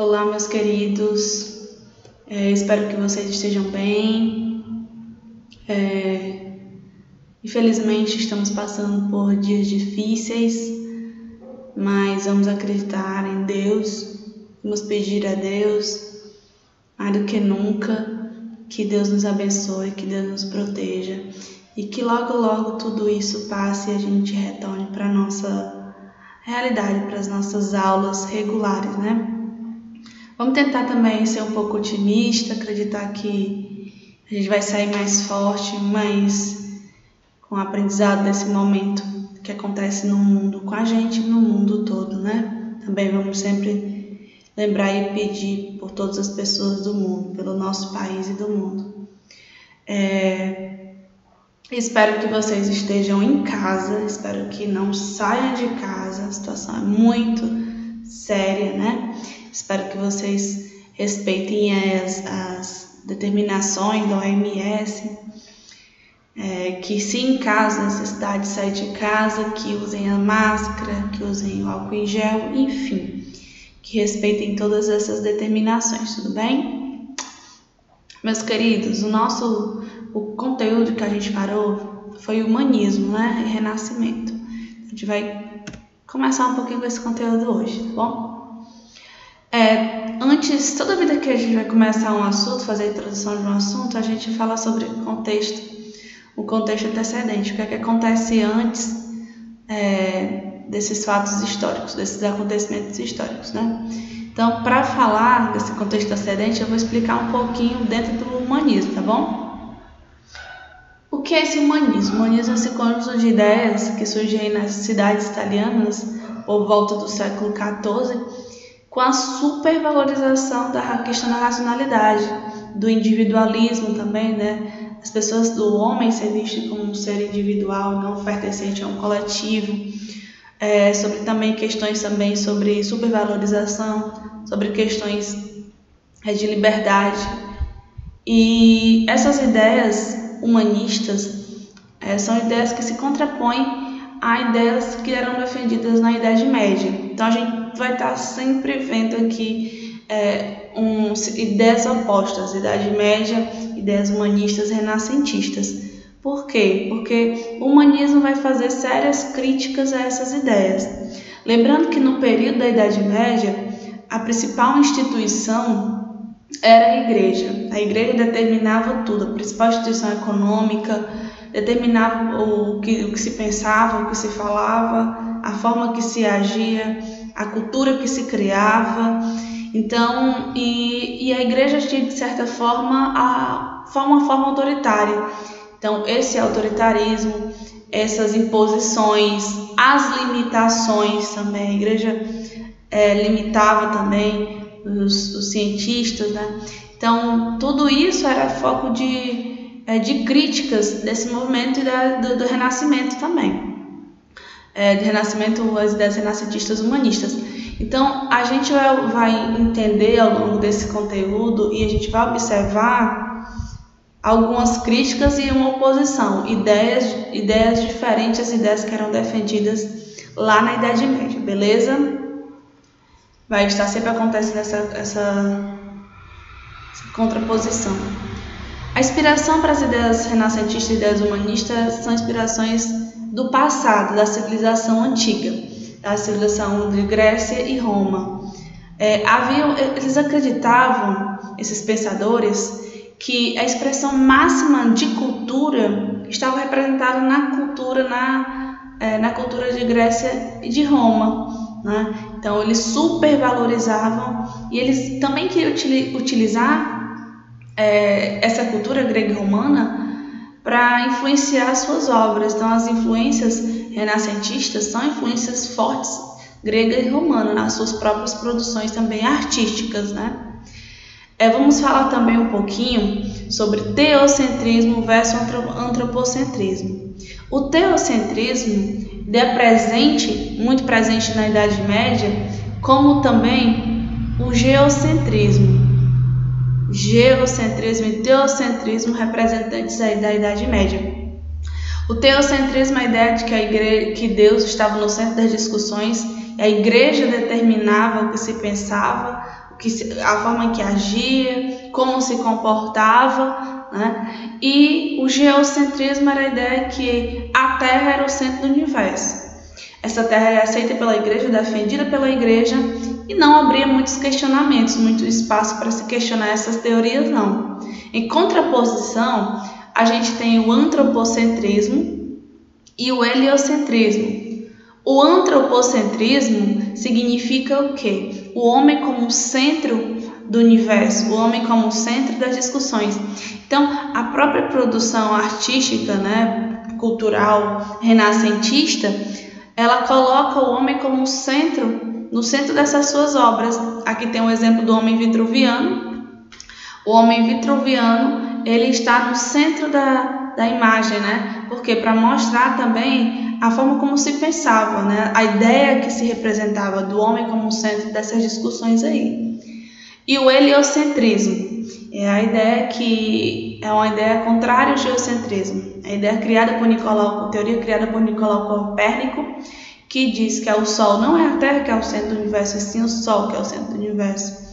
Olá, meus queridos, espero que vocês estejam bem. Infelizmente estamos passando por dias difíceis, mas vamos acreditar em Deus, vamos pedir a Deus, mais do que nunca, que Deus nos abençoe, que Deus nos proteja e que logo logo tudo isso passe e a gente retorne para a nossa realidade, para as nossas aulas regulares, né? Vamos tentar também ser um pouco otimista, acreditar que a gente vai sair mais forte, mas com o aprendizado desse momento que acontece no mundo, com a gente no mundo todo, né? Também vamos sempre lembrar e pedir por todas as pessoas do mundo, pelo nosso país e do mundo. Espero que vocês estejam em casa, espero que não saiam de casa, a situação é muito séria, né? Espero que vocês respeitem as determinações da OMS, que se em caso necessidade de sair de casa, que usem a máscara, que usem o álcool em gel, enfim, que respeitem todas essas determinações, tudo bem? Meus queridos, o conteúdo que a gente parou foi humanismo, né? E renascimento. A gente vai começar um pouquinho com esse conteúdo hoje, tá bom? Antes, toda vida que a gente vai começar um assunto, fazer a introdução de um assunto, a gente fala sobre o contexto antecedente, o que é que acontece antes desses fatos históricos, desses acontecimentos históricos, né? Então, para falar desse contexto antecedente, eu vou explicar um pouquinho dentro do humanismo, tá bom? O que é esse humanismo? O humanismo é esse conjunto de ideias que surge aí nas cidades italianas por volta do século XIV, com a supervalorização da questão da racionalidade, do individualismo também, né? As pessoas, do homem ser visto como um ser individual, não pertencente a um coletivo, sobre também questões também sobre supervalorização, sobre questões de liberdade. E essas ideias humanistas são ideias que se contrapõem a ideias que eram defendidas na Idade Média. Então a gente vai estar sempre vendo aqui ideias opostas, Idade Média, ideias humanistas renascentistas. Por quê? Porque o humanismo vai fazer sérias críticas a essas ideias. Lembrando que no período da Idade Média, a principal instituição era a igreja. A igreja determinava tudo, a principal instituição econômica, determinava o que se pensava, o que se falava, a forma que se agia, a cultura que se criava. Então, e a igreja tinha, de certa forma, uma forma autoritária. Então, esse autoritarismo, essas imposições, as limitações também, a igreja limitava também os cientistas, né? Então, tudo isso era foco de críticas desse movimento e do renascimento também. Do renascimento, as ideias renascentistas humanistas. Então, a gente vai entender ao longo desse conteúdo e a gente vai observar algumas críticas e uma oposição, ideias diferentes às ideias que eram defendidas lá na Idade Média, beleza? Vai estar sempre acontecendo essa contraposição. A inspiração para as ideias renascentistas e ideias humanistas são inspirações do passado, da civilização antiga, da civilização de Grécia e Roma. Eles acreditavam, esses pensadores, que a expressão máxima de cultura estava representada na cultura de Grécia e de Roma, né? Então eles supervalorizavam e eles também queriam utilizar essa cultura grega e romana para influenciar suas obras. Então as influências renascentistas são influências fortes grega e romana nas suas próprias produções também artísticas, né? Vamos falar também um pouquinho sobre teocentrismo versus antropocentrismo. O teocentrismo é muito presente na Idade Média, como também o geocentrismo. Geocentrismo e teocentrismo representantes aí da Idade Média. O teocentrismo é a ideia de que Deus estava no centro das discussões, a igreja determinava o que se pensava, a forma que agia, como se comportava, né? E o geocentrismo era a ideia que a Terra era o centro do universo. Essa Terra era aceita pela igreja, defendida pela igreja, e não abria muitos questionamentos, muito espaço para se questionar essas teorias, não. Em contraposição, a gente tem o antropocentrismo e o heliocentrismo. O antropocentrismo significa o quê? O homem como centro do universo, o homem como centro das discussões. Então, a própria produção artística, né, cultural, renascentista, ela coloca o homem como centro, no centro dessas suas obras. Aqui tem um exemplo do homem vitruviano. O homem vitruviano, ele está no centro da imagem, né? Porque para mostrar também a forma como se pensava, né? A ideia que se representava do homem como centro dessas discussões aí. E o heliocentrismo é a ideia que é uma ideia contrária ao geocentrismo. A ideia criada por a teoria criada por Nicolau Copérnico, que diz que o Sol não é a Terra que é o centro do universo, e sim o Sol que é o centro do universo.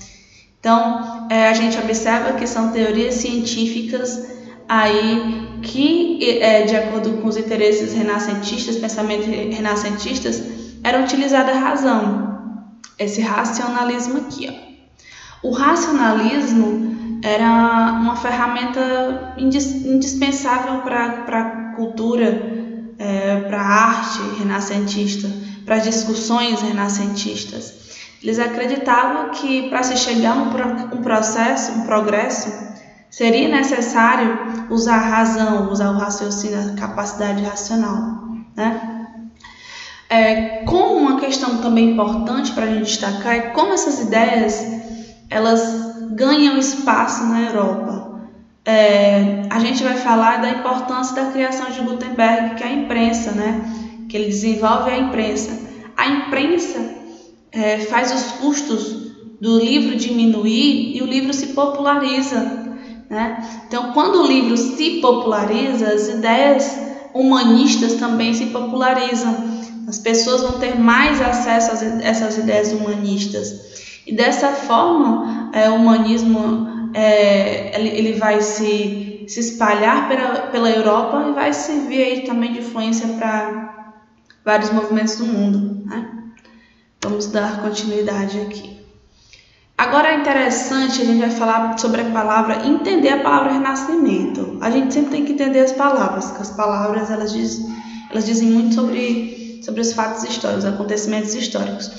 Então, a gente observa que são teorias científicas aí que, de acordo com os interesses renascentistas, pensamentos renascentistas, era utilizada a razão, esse racionalismo aqui, ó. O racionalismo era uma ferramenta indispensável para a cultura, para a arte renascentista, para as discussões renascentistas. Eles acreditavam que para se chegar a um progresso, seria necessário usar a razão, usar o raciocínio, a capacidade racional, né? Como uma questão também importante para a gente destacar é como essas ideias elas ganham espaço na Europa. A gente vai falar da importância da criação de Gutenberg, que é a imprensa, né? Que ele desenvolve a imprensa. A imprensa faz os custos do livro diminuir e o livro se populariza, né? Então, quando o livro se populariza, as ideias humanistas também se popularizam. As pessoas vão ter mais acesso a essas ideias humanistas. E dessa forma, o humanismo ele vai se espalhar pela Europa e vai servir aí também de influência para vários movimentos do mundo, né? Vamos dar continuidade aqui. Agora é interessante, a gente vai falar sobre a palavra, entender a palavra renascimento. A gente sempre tem que entender as palavras, porque as palavras elas dizem muito sobre os fatos históricos, acontecimentos históricos.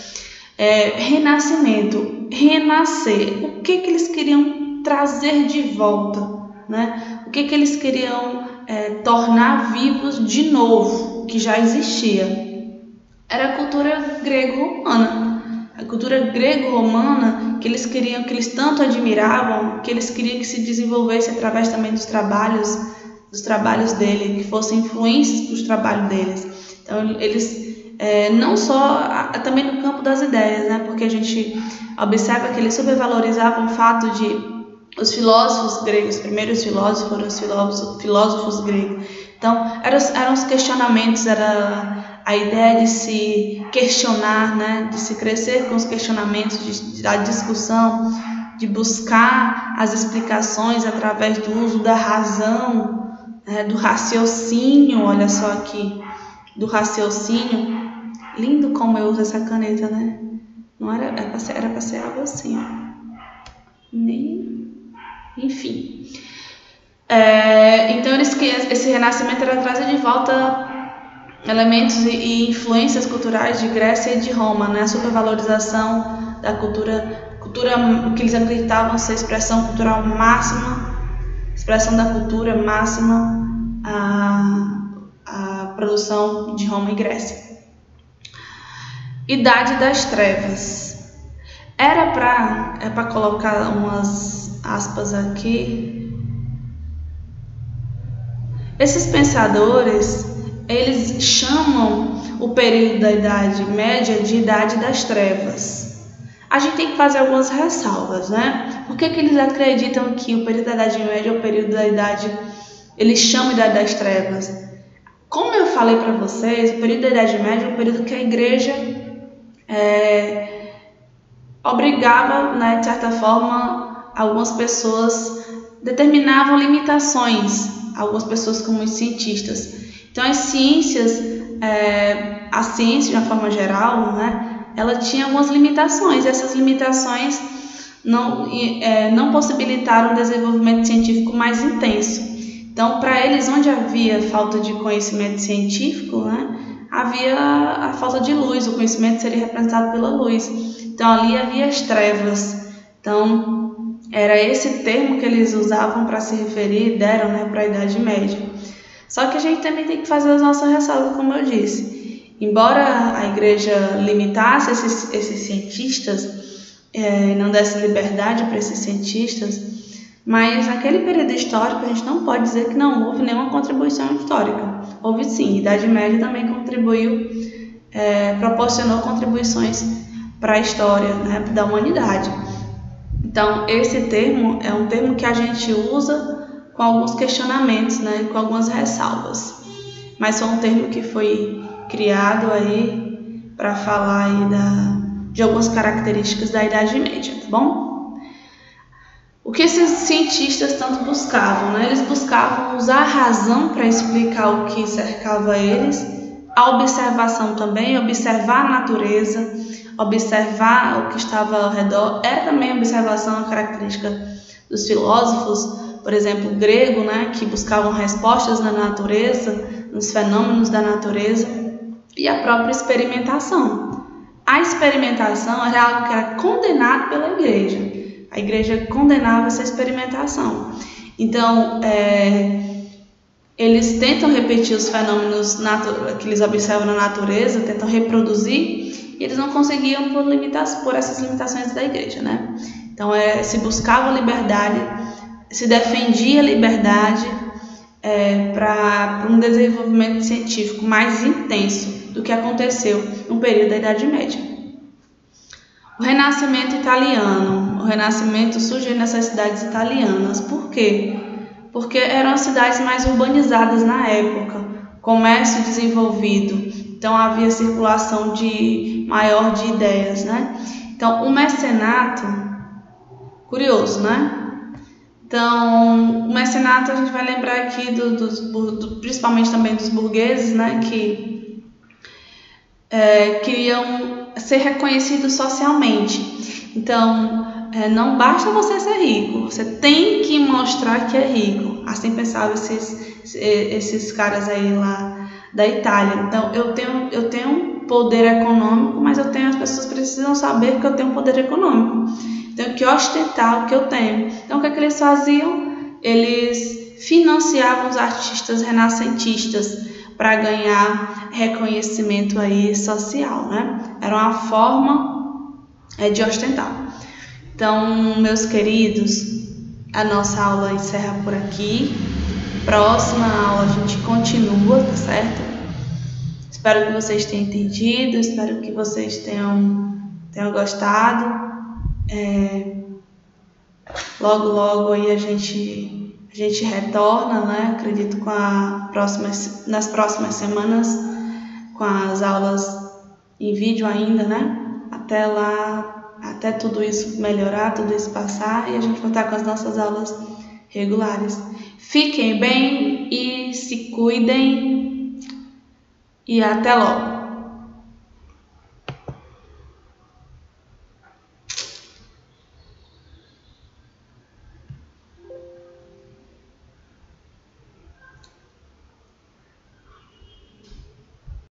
Renascimento, renascer, o que eles queriam trazer de volta, né? O que eles queriam tornar vivos de novo, que já existia. Era a cultura grego-romana. A cultura grego-romana que eles tanto admiravam, que eles queriam que se desenvolvesse através também dos trabalhos dele, que fossem influências para os trabalhos deles. Então, eles não só também no campo das ideias, né? Porque a gente observa que eles supervalorizavam o fato de os filósofos gregos, os primeiros filósofos foram os filósofos gregos. Então, eram os questionamentos, era a ideia de se questionar, né? De se crescer com os questionamentos, da discussão, de buscar as explicações através do uso da razão, do raciocínio. Olha só aqui, do raciocínio. Lindo como eu uso essa caneta, né? Não era para ser algo assim, ó. Enfim. Então esse renascimento era trazer de volta elementos e influências culturais de Grécia e de Roma, né? A supervalorização da cultura que eles acreditavam ser a expressão cultural máxima, expressão da cultura máxima, a produção de Roma e Grécia. Idade das Trevas. Era para colocar umas aspas aqui. Esses pensadores, eles chamam o período da Idade Média de Idade das Trevas. A gente tem que fazer algumas ressalvas, né? Por que eles acreditam que o período da Idade Média é o período da Idade... Eles chamam de Idade das Trevas. Como eu falei para vocês, o período da Idade Média é o período que a Igreja obrigava, né, de certa forma, algumas pessoas determinavam limitações, algumas pessoas como os cientistas. Então as ciências, a ciência de uma forma geral, né, ela tinha algumas limitações, e essas limitações não possibilitaram um desenvolvimento científico mais intenso. Então, para eles, onde havia falta de conhecimento científico, né, havia a falta de luz, o conhecimento seria representado pela luz. Então, ali havia as trevas. Então, era esse termo que eles usavam para se referir, deram, né, para a Idade Média. Só que a gente também tem que fazer as nossas ressalvas, como eu disse. Embora a igreja limitasse esses cientistas, não desse liberdade para esses cientistas, mas naquele período histórico a gente não pode dizer que não houve nenhuma contribuição histórica. Houve sim, a Idade Média também contribuiu, proporcionou contribuições para a história, né, da humanidade. Então esse termo é um termo que a gente usa com alguns questionamentos, né, com algumas ressalvas, mas foi um termo que foi criado aí para falar aí de algumas características da Idade Média, tá bom? O que esses cientistas tanto buscavam, né? Eles buscavam usar a razão para explicar o que cercava eles, a observação também, observar a natureza, observar o que estava ao redor. Era também a observação a característica dos filósofos, por exemplo, grego, né? Que buscavam respostas na natureza, nos fenômenos da natureza, e a própria experimentação. A experimentação era algo que era condenado pela igreja. A igreja condenava essa experimentação. Então, eles tentam repetir os fenômenos que eles observam na natureza, tentam reproduzir, e eles não conseguiam por essas limitações da igreja, né? Então, se buscava liberdade, se defendia a liberdade para um desenvolvimento científico mais intenso do que aconteceu no período da Idade Média. O Renascimento italiano. O Renascimento surgiu nessas cidades italianas. Por quê? Porque eram cidades mais urbanizadas na época, comércio desenvolvido, então havia circulação maior de ideias, né? Então, o mecenato, curioso, né? Então, o mecenato a gente vai lembrar aqui principalmente também dos burgueses, né? Que queriam ser reconhecidos socialmente. Então, não basta você ser rico, você tem que mostrar que é rico. Assim pensavam esses caras aí lá da Itália. Então, eu tenho poder econômico, mas as pessoas precisam saber que eu tenho poder econômico. Tenho que ostentar o que eu tenho. Então, o que é que eles faziam? Eles financiavam os artistas renascentistas para ganhar reconhecimento aí social, né? Era uma forma de ostentar. Então, meus queridos, a nossa aula encerra por aqui. Próxima aula a gente continua, tá certo? Espero que vocês tenham entendido, espero que vocês tenham gostado. Logo aí a gente retorna, né? Acredito nas próximas semanas com as aulas em vídeo ainda, né? Até lá, até tudo isso melhorar, tudo isso passar e a gente voltar com as nossas aulas regulares. Fiquem bem e se cuidem e até logo!